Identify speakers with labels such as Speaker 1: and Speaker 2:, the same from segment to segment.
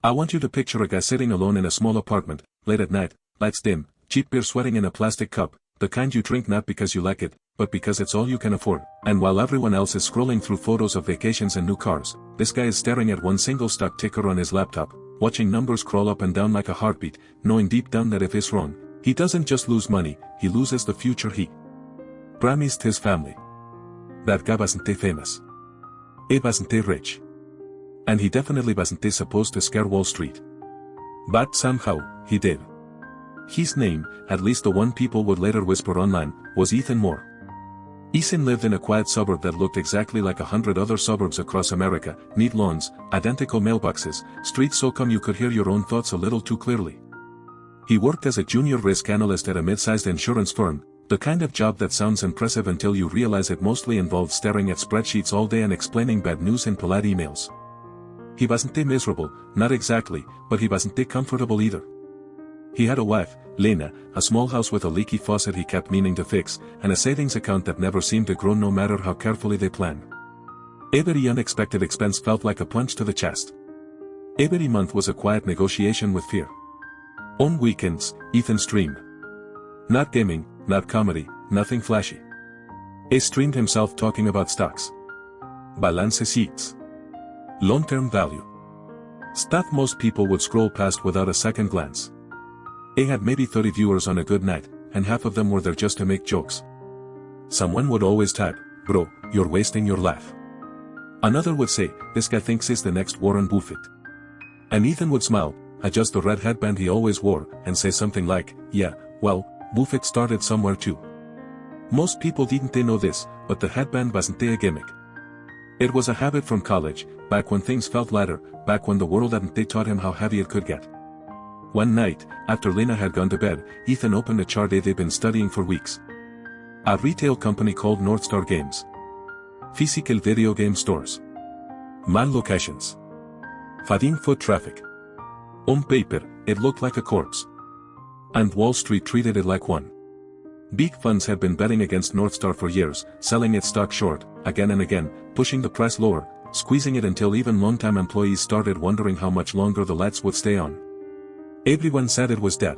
Speaker 1: I want you to picture a guy sitting alone in a small apartment, late at night, lights dim, cheap beer sweating in a plastic cup, the kind you drink not because you like it, but because it's all you can afford. And while everyone else is scrolling through photos of vacations and new cars, this guy is staring at one single stock ticker on his laptop, watching numbers crawl up and down like a heartbeat, knowing deep down that if it's wrong, he doesn't just lose money, he loses the future he promised his family. That guy wasn't famous. He wasn't rich. And he definitely wasn't supposed to scare Wall Street. But somehow, he did. His name, at least the one people would later whisper online, was Ethan Moore. Ethan lived in a quiet suburb that looked exactly like 100 other suburbs across America, neat lawns, identical mailboxes, streets so calm you could hear your own thoughts a little too clearly. He worked as a junior risk analyst at a mid-sized insurance firm, the kind of job that sounds impressive until you realize it mostly involves staring at spreadsheets all day and explaining bad news in polite emails. He wasn't miserable, not exactly, but he wasn't comfortable either. He had a wife, Lena, a small house with a leaky faucet he kept meaning to fix, and a savings account that never seemed to grow no matter how carefully they planned. Every unexpected expense felt like a punch to the chest. Every month was a quiet negotiation with fear. On weekends, Ethan streamed. Not gaming, not comedy, nothing flashy. He streamed himself talking about stocks, balance sheets, long-term value, stuff most people would scroll past without a second glance. He had maybe 30 viewers on a good night, and half of them were there just to make jokes. Someone would always type, "Bro, you're wasting your life." Another would say, "This guy thinks he's the next Warren Buffett." And Ethan would smile, adjust the red headband he always wore, and say something like, "Yeah, well, Buffett started somewhere too." Most people didn't know this, but the headband wasn't a gimmick. It was a habit from college, back when things felt lighter, back when the world hadn't taught him how heavy it could get. One night, after Lena had gone to bed, Ethan opened a chart they'd been studying for weeks. A retail company called Northstar Games. Physical video game stores. Mall locations. Fading foot traffic. On paper, it looked like a corpse. And Wall Street treated it like one. Big funds had been betting against Northstar for years, selling its stock short, again and again, pushing the price lower, squeezing it until even long-time employees started wondering how much longer the lights would stay on. Everyone said it was dead.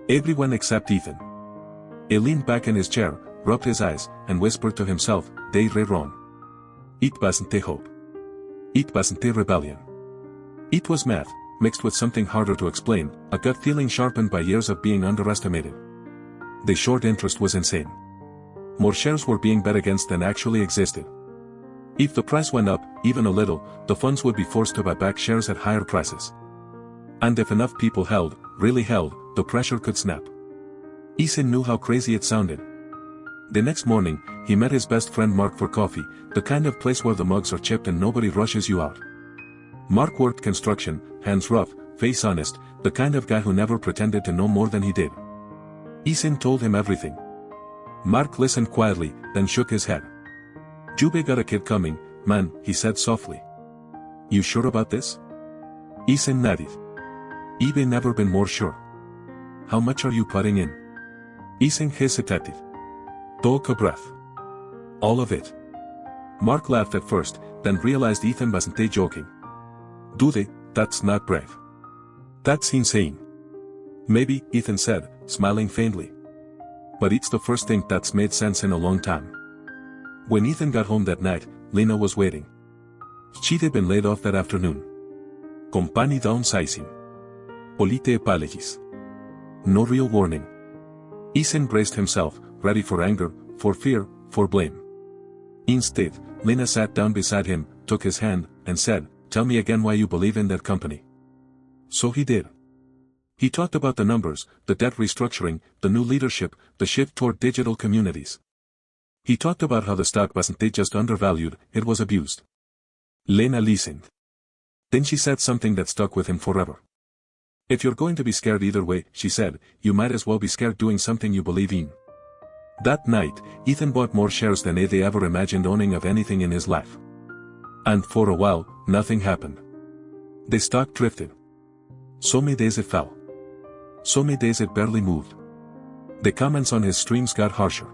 Speaker 1: Everyone except Ethan. He leaned back in his chair, rubbed his eyes, and whispered to himself, "They're wrong. It wasn't a hope. It wasn't a rebellion. It was math, mixed with something harder to explain, a gut feeling sharpened by years of being underestimated." The short interest was insane. More shares were being bet against than actually existed. If the price went up, even a little, the funds would be forced to buy back shares at higher prices. And if enough people held, really held, the pressure could snap. Ethan knew how crazy it sounded. The next morning, he met his best friend Mark for coffee, the kind of place where the mugs are chipped and nobody rushes you out. Mark worked construction, hands rough, face honest, the kind of guy who never pretended to know more than he did. Ethan told him everything. Mark listened quietly, then shook his head. "Jube got a kid coming, man," he said softly. "You sure about this?" Ethan nodded. "I've never been more sure." "How much are you putting in?" Ethan hesitated. "Took a breath." "All of it." Mark laughed at first, then realized Ethan wasn't joking. "Dude, that's not brave. That's insane." "Maybe," Ethan said, smiling faintly. "But it's the first thing that's made sense in a long time." When Ethan got home that night, Lena was waiting. She'd been laid off that afternoon. Company downsizing. Polite apologies. No real warning. Ethan braced himself, ready for anger, for fear, for blame. Instead, Lena sat down beside him, took his hand, and said, "Tell me again why you believe in that company." So he did. He talked about the numbers, the debt restructuring, the new leadership, the shift toward digital communities. He talked about how the stock wasn't just undervalued, it was abused. Lena listened. Then she said something that stuck with him forever. "If you're going to be scared either way," she said, "you might as well be scared doing something you believe in." That night, Ethan bought more shares than they ever imagined owning of anything in his life. And for a while, nothing happened. The stock drifted. So many days it fell. So many days it barely moved. The comments on his streams got harsher.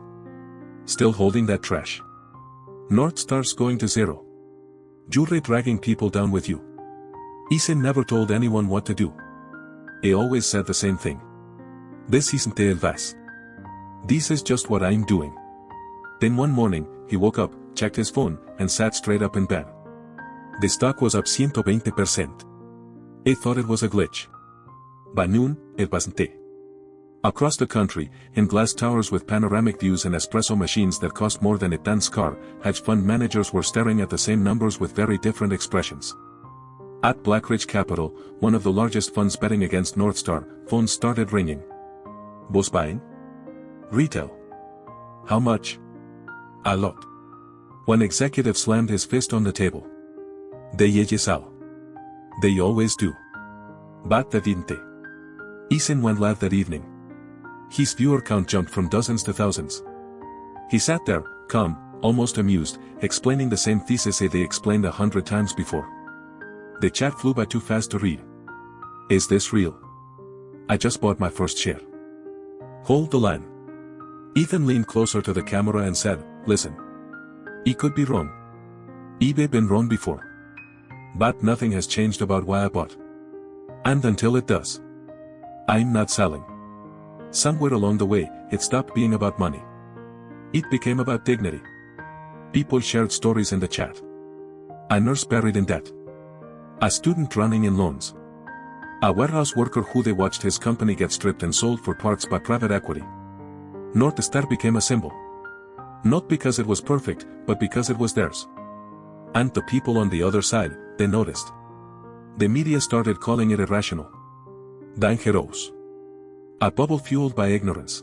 Speaker 1: "Still holding that trash. Northstar's going to zero. You're dragging people down with you. Ethan never told anyone what to do. He always said the same thing. This isn't the advice. This is just what I'm doing. Then one morning, he woke up, checked his phone, and sat straight up in bed. The stock was up 120%. He thought it was a glitch. By noon, it wasn't. Across the country, in glass towers with panoramic views and espresso machines that cost more than a dense car, hedge fund managers were staring at the same numbers with very different expressions. At Blackridge Capital, one of the largest funds betting against Northstar, phones started ringing. Was buying? Retail. How much? A lot. One executive slammed his fist on the table. They sell. They always do. But they didn't. Ethan went live that evening. His viewer count jumped from dozens to thousands. He sat there, calm, almost amused, explaining the same thesis they explained 100 times before. The chat flew by too fast to read. Is this real? I just bought my first share. Hold the line. Ethan leaned closer to the camera and said, listen. I could be wrong. eBay been wrong before. But nothing has changed about why I bought. And until it does, I'm not selling. Somewhere along the way, it stopped being about money. It became about dignity. People shared stories in the chat. A nurse buried in debt. A student drowning in loans. A warehouse worker who they watched his company get stripped and sold for parts by private equity. Northstar became a symbol. Not because it was perfect, but because it was theirs. And the people on the other side, they noticed. The media started calling it irrational. Dangerous. A bubble fueled by ignorance.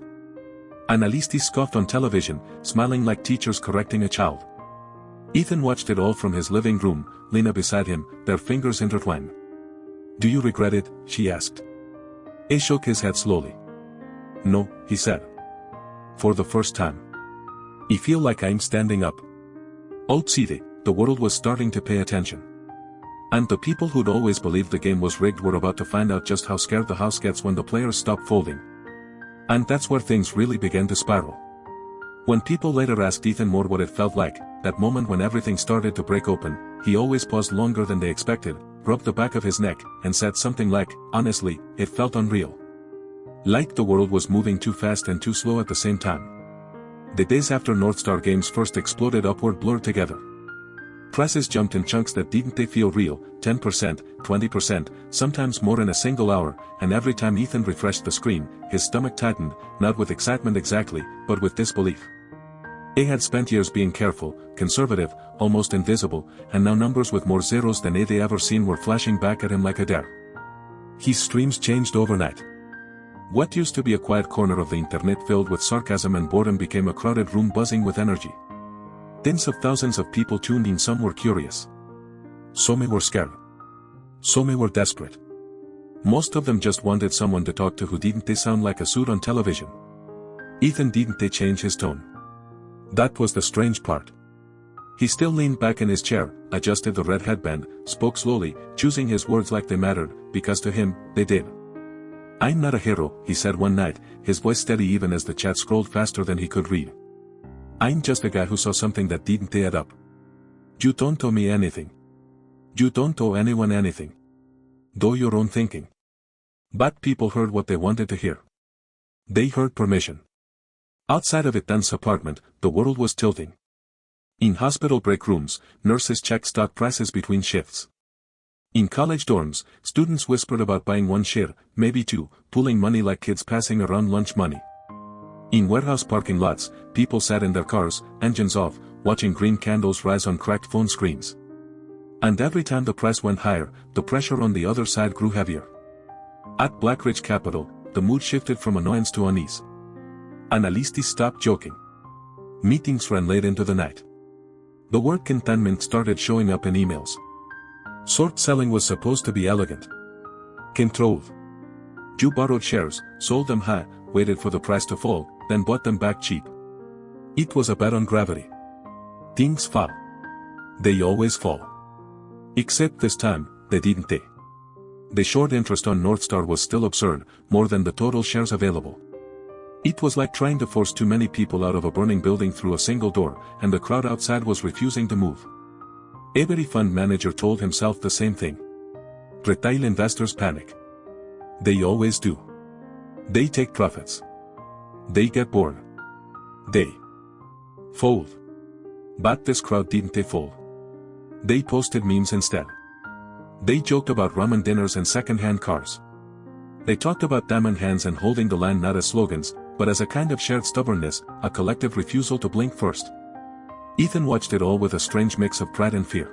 Speaker 1: Analysts scoffed on television, smiling like teachers correcting a child. Ethan watched it all from his living room, Lena beside him, their fingers intertwined. Do you regret it? She asked. He shook his head slowly. No, he said. For the first time. I feel like I'm standing up. Outside, the world was starting to pay attention. And the people who'd always believed the game was rigged were about to find out just how scared the house gets when the players stop folding. And that's where things really began to spiral. When people later asked Ethan Moore what it felt like, that moment when everything started to break open, he always paused longer than they expected, rubbed the back of his neck, and said something like, honestly, it felt unreal. Like the world was moving too fast and too slow at the same time. The days after Northstar games first exploded upward blurred together. Prices jumped in chunks that didn't they feel real, 10%, 20%, sometimes more in a single hour, and every time Ethan refreshed the screen, his stomach tightened, not with excitement exactly, but with disbelief. He had spent years being careful, conservative, almost invisible, and now numbers with more zeros than they'd ever seen were flashing back at him like a dare. His streams changed overnight. What used to be a quiet corner of the internet filled with sarcasm and boredom became a crowded room buzzing with energy. Tens of thousands of people tuned in. Some were curious. Some were scared. Some were desperate. Most of them just wanted someone to talk to who didn't sound like a suit on television. Ethan didn't change his tone. That was the strange part. He still leaned back in his chair, adjusted the red headband, spoke slowly, choosing his words like they mattered, because to him, they did. I'm not a hero, he said one night, his voice steady even as the chat scrolled faster than he could read. I'm just a guy who saw something that didn't add up. You don't owe me anything. You don't owe anyone anything. Do your own thinking. But people heard what they wanted to hear. They heard permission. Outside of Ethan's apartment, the world was tilting. In hospital break rooms, nurses checked stock prices between shifts. In college dorms, students whispered about buying one share, maybe two, pooling money like kids passing around lunch money. In warehouse parking lots, people sat in their cars, engines off, watching green candles rise on cracked phone screens. And every time the price went higher, the pressure on the other side grew heavier. At Blackridge Capital, the mood shifted from annoyance to unease. Analysts stopped joking. Meetings ran late into the night. The word containment started showing up in emails. Short selling was supposed to be elegant. Controlled. You borrowed shares, sold them high, waited for the price to fall, then bought them back cheap. It was a bet on gravity. Things fall. They always fall. Except this time, they didn't. The short interest on Northstar was still absurd, more than the total shares available. It was like trying to force too many people out of a burning building through a single door, and the crowd outside was refusing to move. Every fund manager told himself the same thing. Retail investors panic. They always do. They take profits. They get bored. They fold. But this crowd didn't they fold. They posted memes instead. They joked about ramen dinners and second-hand cars. They talked about diamond hands and holding the land not as slogans, but as a kind of shared stubbornness, a collective refusal to blink first. Ethan watched it all with a strange mix of pride and fear.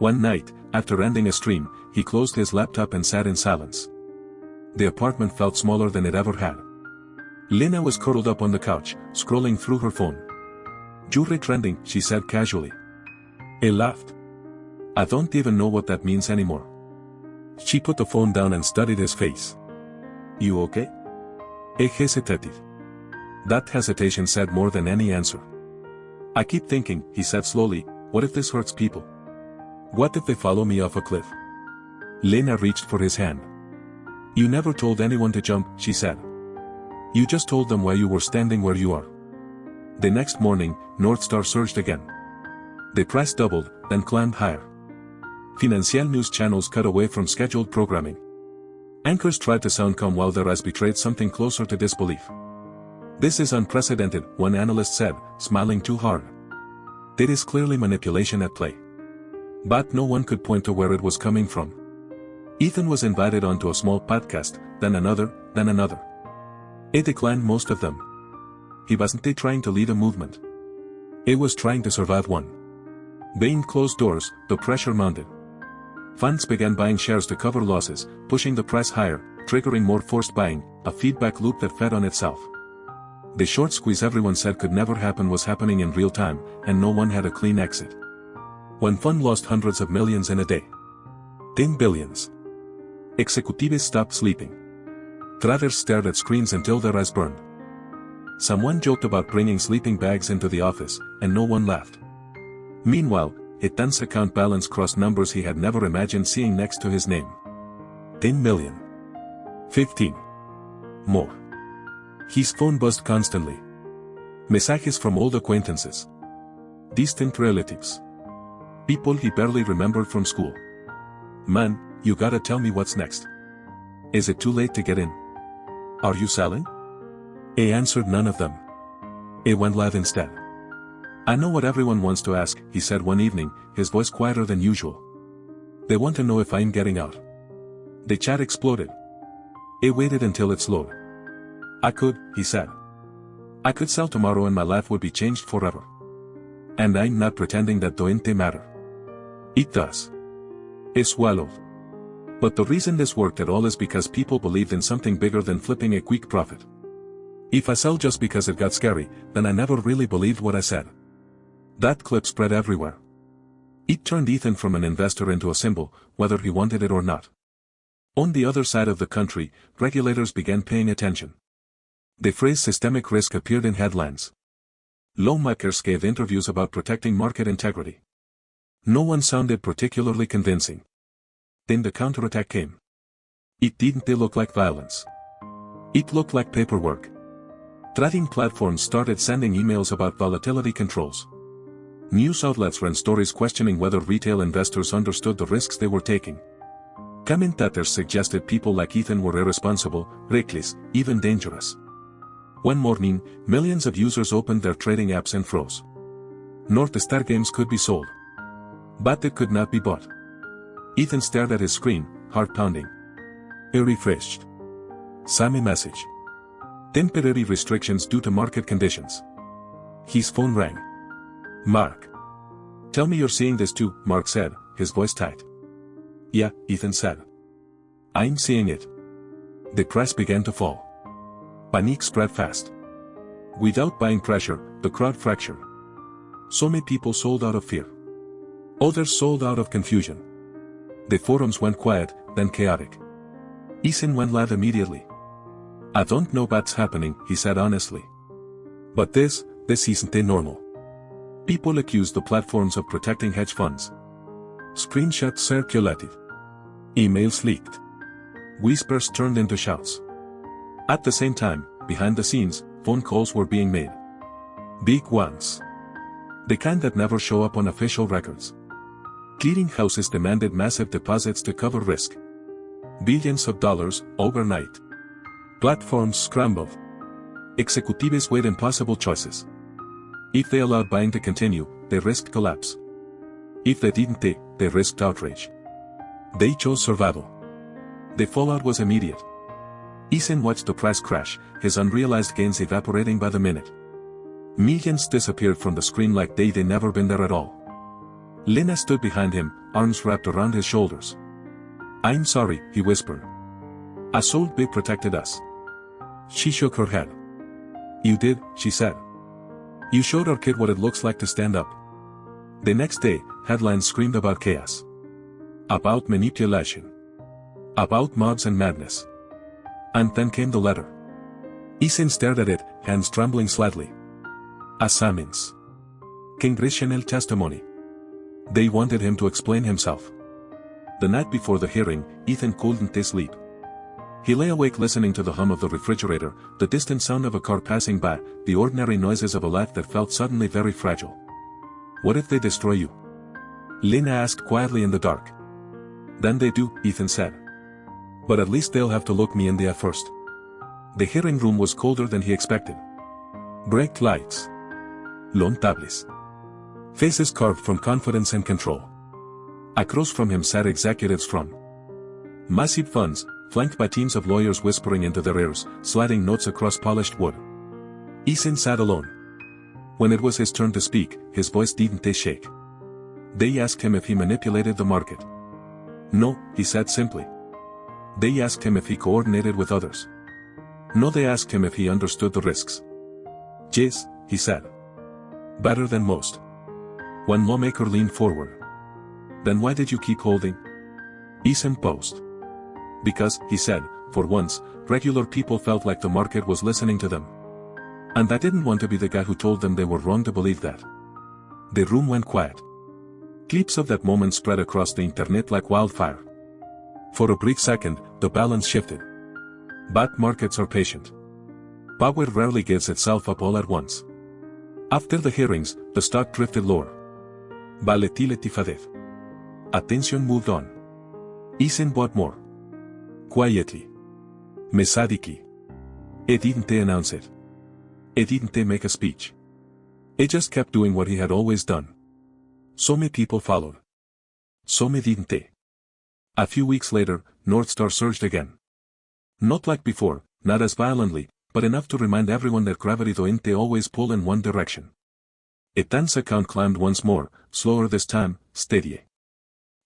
Speaker 1: One night, after ending a stream, he closed his laptop and sat in silence. The apartment felt smaller than it ever had. Lena was curled up on the couch, scrolling through her phone. "Jewelry trending," she said casually. He laughed. "I don't even know what that means anymore." She put the phone down and studied his face. "You okay?" He hesitated. That hesitation said more than any answer. "I keep thinking," he said slowly, "what if this hurts people? What if they follow me off a cliff?" Lena reached for his hand. "You never told anyone to jump," she said. "You just told them why you were standing where you are." The next morning, North Star surged again. The price doubled, then climbed higher. Financial news channels cut away from scheduled programming. Anchors tried to sound calm while their eyes betrayed something closer to disbelief. "This is unprecedented," one analyst said, smiling too hard. "There is clearly manipulation at play." But no one could point to where it was coming from. Ethan was invited onto a small podcast, then another, then another. He declined most of them. He wasn't trying to lead a movement. He was trying to survive one. Behind closed doors, the pressure mounted. Funds began buying shares to cover losses, pushing the price higher, triggering more forced buying, a feedback loop that fed on itself. The short squeeze everyone said could never happen was happening in real time, and no one had a clean exit. One fund lost hundreds of millions in a day. 10 billions. Executives stopped sleeping. Traders stared at screens until their eyes burned. Someone joked about bringing sleeping bags into the office, and no one laughed. Meanwhile, Ethan's account balance crossed numbers he had never imagined seeing next to his name. 10 million. 15. More. His phone buzzed constantly. Messages from old acquaintances. Distant relatives. People he barely remembered from school. "Man, you gotta tell me what's next. Is it too late to get in? Are you selling?" He answered none of them. He went live instead. "I know what everyone wants to ask," he said one evening, his voice quieter than usual. "They want to know if I'm getting out." The chat exploded. He waited until it slowed. "I could," he said. "I could sell tomorrow and my life would be changed forever. And I'm not pretending that doesn't matter. It does." He swallowed. "But the reason this worked at all is because people believed in something bigger than flipping a quick profit. If I sell just because it got scary, then I never really believed what I said." That clip spread everywhere. It turned Ethan from an investor into a symbol, whether he wanted it or not. On the other side of the country, regulators began paying attention. The phrase systemic risk appeared in headlines. Lawmakers gave interviews about protecting market integrity. No one sounded particularly convincing. Then the counterattack came. It didn't look like violence. It looked like paperwork. Trading platforms started sending emails about volatility controls. News outlets ran stories questioning whether retail investors understood the risks they were taking. Commentators suggested people like Ethan were irresponsible, reckless, even dangerous. One morning, millions of users opened their trading apps and froze. North Star games could be sold. But it could not be bought. Ethan stared at his screen, heart pounding. He refreshed. Same message. Temporary restrictions due to market conditions. His phone rang. "Mark. Tell me you're seeing this too," Mark said, his voice tight. "Yeah," Ethan said. "I'm seeing it." The price began to fall. Panic spread fast. Without buying pressure, the crowd fractured. Some people sold out of fear. Others sold out of confusion. The forums went quiet, then chaotic. Ethan went live immediately. "I don't know what's happening," he said honestly. "But this isn't normal." People accused the platforms of protecting hedge funds. Screenshots circulated. Emails leaked. Whispers turned into shouts. At the same time, behind the scenes, phone calls were being made. Big ones. The kind that never show up on official records. Clearinghouses demanded massive deposits to cover risk. Billions of dollars, overnight. Platforms scrambled. Executives weighed impossible choices. If they allowed buying to continue, they risked collapse. If they didn't, they risked outrage. They chose survival. The fallout was immediate. Ethan watched the price crash, his unrealized gains evaporating by the minute. Millions disappeared from the screen like they'd never been there at all. Lena stood behind him, arms wrapped around his shoulders. "I'm sorry," he whispered. "I sold Big protected us." She shook her head. "You did," she said. "You showed our kid what it looks like to stand up." The next day, headlines screamed about chaos. About manipulation. About mobs and madness. And then came the letter. Ethan stared at it, hands trembling slightly. A summons. Congressional testimony. They wanted him to explain himself. The night before the hearing, Ethan couldn't sleep. He lay awake listening to the hum of the refrigerator, the distant sound of a car passing by, the ordinary noises of a life that felt suddenly very fragile. "What if they destroy you?" Lena asked quietly in the dark. "Then they do," Ethan said. "But at least they'll have to look me in the eye first." The hearing room was colder than he expected. Bright lights. Lone tables. Faces carved from confidence and control. Across from him sat executives from massive funds, flanked by teams of lawyers whispering into their ears, sliding notes across polished wood. Ethan sat alone. When it was his turn to speak, his voice didn't shake. They asked him if he manipulated the market. "No," he said simply. They asked him if he coordinated with others. No, they asked him if he understood the risks. "Yes," he said. "Better than most." One lawmaker leaned forward. "Then why did you keep holding?" Ethan paused. "Because," he said, "for once, regular people felt like the market was listening to them. And I didn't want to be the guy who told them they were wrong to believe that." The room went quiet. Clips of that moment spread across the internet like wildfire. For a brief second, the balance shifted. But markets are patient. Power rarely gives itself up all at once. After the hearings, the stock drifted lower. Volatility faded. Attention moved on. Ethan bought more. Quietly. Methodically. He didn't announce it. He didn't make a speech. He just kept doing what he had always done. So many people followed. So many didn't. A few weeks later, North Star surged again. Not like before, not as violently, but enough to remind everyone that gravity doesn't always pull in one direction. Ethan's account climbed once more, slower this time, steadier.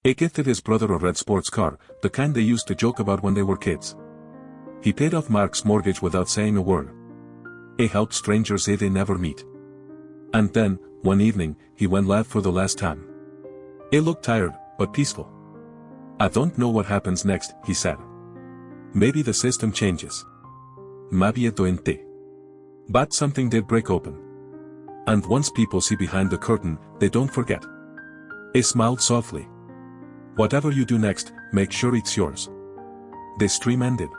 Speaker 1: He gifted his brother a red sports car, the kind they used to joke about when they were kids. He paid off Mark's mortgage without saying a word. He helped strangers they never meet. And then, one evening, he went live for the last time. He looked tired, but peaceful. "I don't know what happens next," he said. "Maybe the system changes. Maybe it don't. But something did break open. And once people see behind the curtain, they don't forget." He smiled softly. "Whatever you do next, make sure it's yours." The stream ended.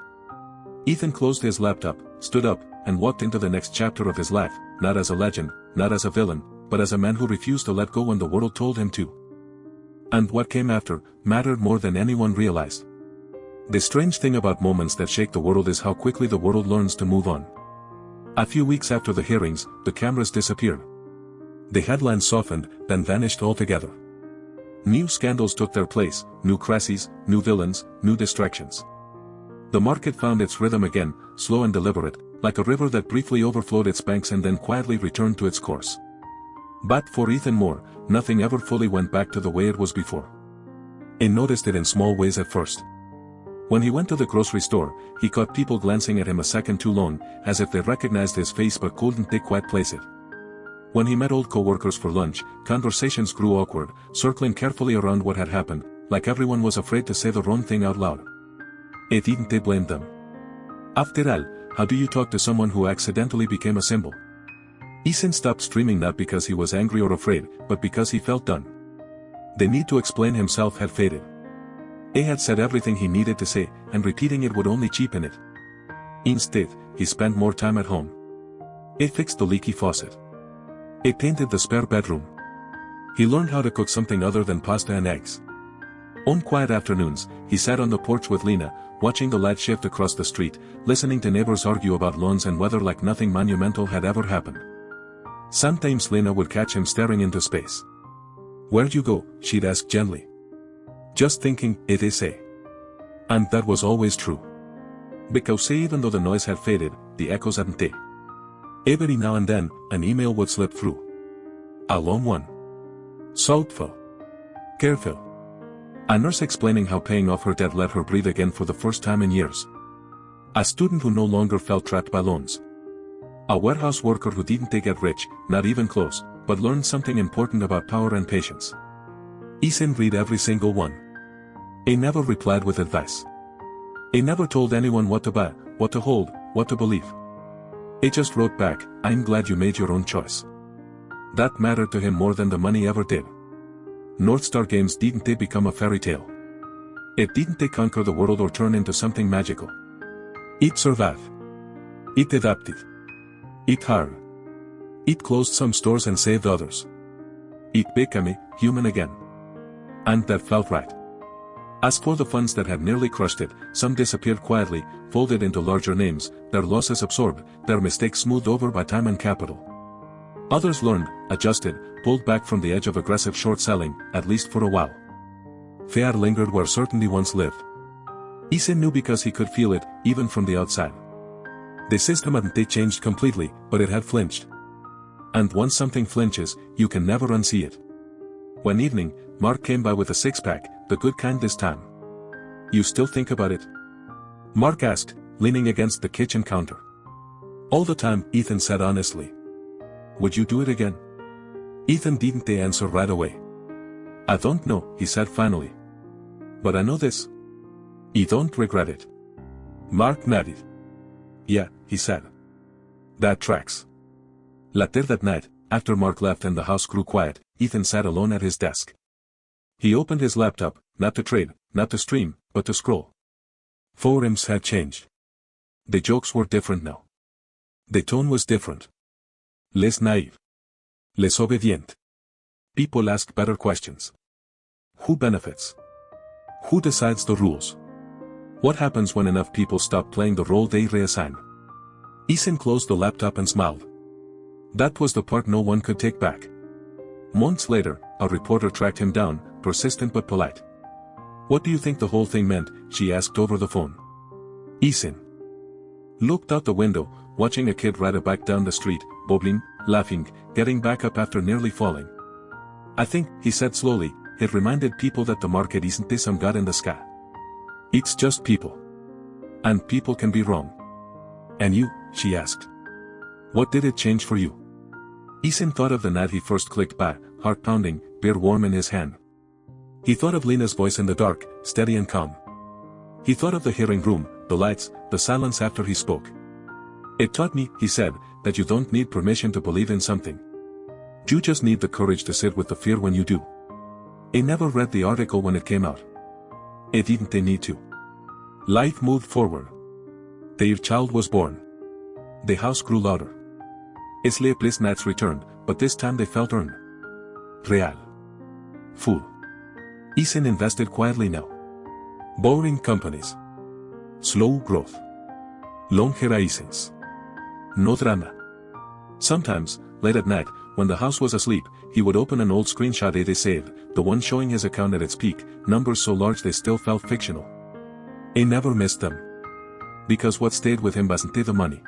Speaker 1: Ethan closed his laptop, stood up, and walked into the next chapter of his life, not as a legend, not as a villain, but as a man who refused to let go when the world told him to. And what came after, mattered more than anyone realized. The strange thing about moments that shake the world is how quickly the world learns to move on. A few weeks after the hearings, the cameras disappeared. The headlines softened, then vanished altogether. New scandals took their place, new crises, new villains, new distractions. The market found its rhythm again, slow and deliberate, like a river that briefly overflowed its banks and then quietly returned to its course. But for Ethan Moore, nothing ever fully went back to the way it was before. He noticed it in small ways at first. When he went to the grocery store, he caught people glancing at him a second too long, as if they recognized his face but couldn't quite place it. When he met old co-workers for lunch, conversations grew awkward, circling carefully around what had happened, like everyone was afraid to say the wrong thing out loud. He didn't blame them. After all, how do you talk to someone who accidentally became a symbol? Ethan stopped streaming not because he was angry or afraid, but because he felt done. The need to explain himself had faded. He had said everything he needed to say, and repeating it would only cheapen it. Instead, he spent more time at home. He fixed the leaky faucet. He painted the spare bedroom. He learned how to cook something other than pasta and eggs. On quiet afternoons, he sat on the porch with Lena, watching the light shift across the street, listening to neighbors argue about lawns and weather like nothing monumental had ever happened. Sometimes Lena would catch him staring into space. "Where'd you go?" she'd ask gently. "Just thinking, it is a." And that was always true. Because even though the noise had faded, the echoes hadn't. Every now and then, an email would slip through. A long one. Thoughtful. Careful. A nurse explaining how paying off her debt let her breathe again for the first time in years. A student who no longer felt trapped by loans. A warehouse worker who didn't get rich, not even close, but learned something important about power and patience. Ethan read every single one. He never replied with advice. He never told anyone what to buy, what to hold, what to believe. He just wrote back, "I'm glad you made your own choice." That mattered to him more than the money ever did. North Star Games didn't they become a fairy tale. It didn't they conquer the world or turn into something magical. It survived. It adapted. It hired. It closed some stores and saved others. It became a human again. And that felt right. As for the funds that had nearly crushed it, some disappeared quietly, folded into larger names, their losses absorbed, their mistakes smoothed over by time and capital. Others learned, adjusted, pulled back from the edge of aggressive short selling, at least for a while. Fear lingered where certainty once lived. Ethan knew because he could feel it, even from the outside. The system hadn't changed completely, but it had flinched. And once something flinches, you can never unsee it. One evening, Mark came by with a six-pack, the good kind this time. "You still think about it?" Mark asked, leaning against the kitchen counter. "All the time," Ethan said honestly. "Would you do it again?" Ethan didn't answer right away. "I don't know," he said finally. "But I know this. You don't regret it." Mark nodded. "Yeah," he said. "That tracks." Later that night, after Mark left and the house grew quiet, Ethan sat alone at his desk. He opened his laptop, not to trade, not to stream, but to scroll. Forums had changed. The jokes were different now. The tone was different. Less naive. Less obedient. People asked better questions. Who benefits? Who decides the rules? What happens when enough people stop playing the role they reassign? Ethan closed the laptop and smiled. That was the part no one could take back. Months later, a reporter tracked him down, persistent but polite. "What do you think the whole thing meant?" she asked over the phone. Ethan looked out the window, watching a kid ride a bike down the street, bobbling, laughing, getting back up after nearly falling. "I think," he said slowly, "it reminded people that the market isn't some god in the sky. It's just people. And people can be wrong." "And you?" she asked. "What did it change for you?" Ethan thought of the night he first clicked buy, heart pounding, beer warm in his hand. He thought of Lena's voice in the dark, steady and calm. He thought of the hearing room, the lights, the silence after he spoke. "It taught me," he said, "that you don't need permission to believe in something. You just need the courage to sit with the fear when you do." He never read the article when it came out. He didn't need to. Life moved forward. Their child was born. The house grew louder. Sleepless nights returned, but this time they felt earned. Real. Full. Ethan invested quietly now. Boring companies. Slow growth. Long horizons. No drama. Sometimes, late at night, when the house was asleep, he would open an old screenshot he'd saved, the one showing his account at its peak, numbers so large they still felt fictional. He never missed them. Because what stayed with him wasn't the money.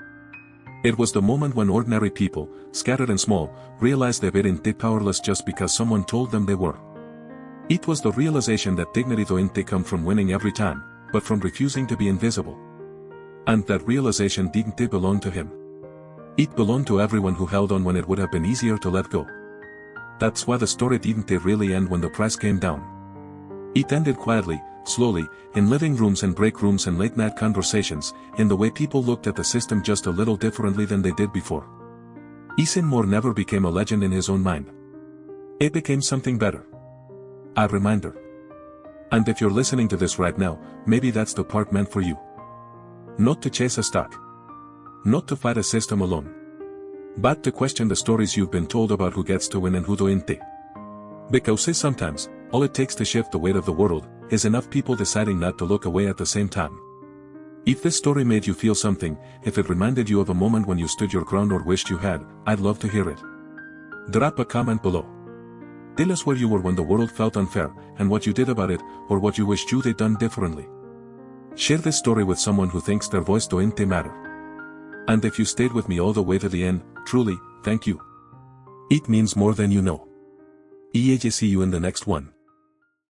Speaker 1: It was the moment when ordinary people, scattered and small, realized they weren't powerless just because someone told them they were. It was the realization that dignity didn't come from winning every time, but from refusing to be invisible. And that realization didn't belong to him. It belonged to everyone who held on when it would have been easier to let go. That's why the story didn't really end when the price came down. It ended quietly, slowly, in living rooms and break rooms and late-night conversations, in the way people looked at the system just a little differently than they did before. Ethan Moore never became a legend in his own mind. It became something better. A reminder. And if you're listening to this right now, maybe that's the part meant for you. Not to chase a stock. Not to fight a system alone. But to question the stories you've been told about who gets to win and who don't. Because sometimes, all it takes to shift the weight of the world, is enough people deciding not to look away at the same time. If this story made you feel something, if it reminded you of a moment when you stood your ground or wished you had, I'd love to hear it. Drop a comment below. Tell us where you were when the world felt unfair, and what you did about it, or what you wished they'd done differently. Share this story with someone who thinks their voice doesn't matter. And if you stayed with me all the way to the end, truly, thank you. It means more than you know. See you in the next one.